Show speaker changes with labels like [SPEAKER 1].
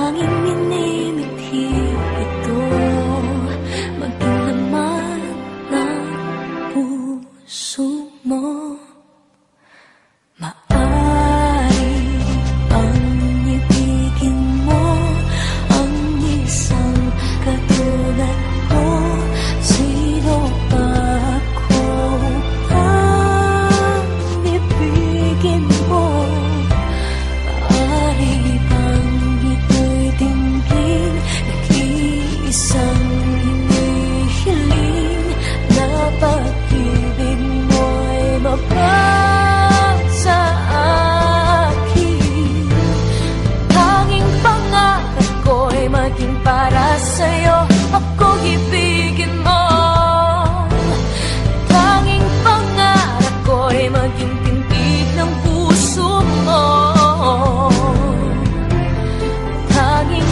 [SPEAKER 1] tanging minimithi ito, maging laman ng puso mo. Maari bang ibigin mo ang isang katulad ko? Sino pa ako upang ibigin mo? Maari bang ito'y dinggin, nag-iisang hinihiling na pag-ibig mo'y mabasa akin. Tanging pangarap ko'y maging para sa'yo, ako'y ibigin mo. Tanging pangarap ko'y maging tindig ng puso mo. Tanging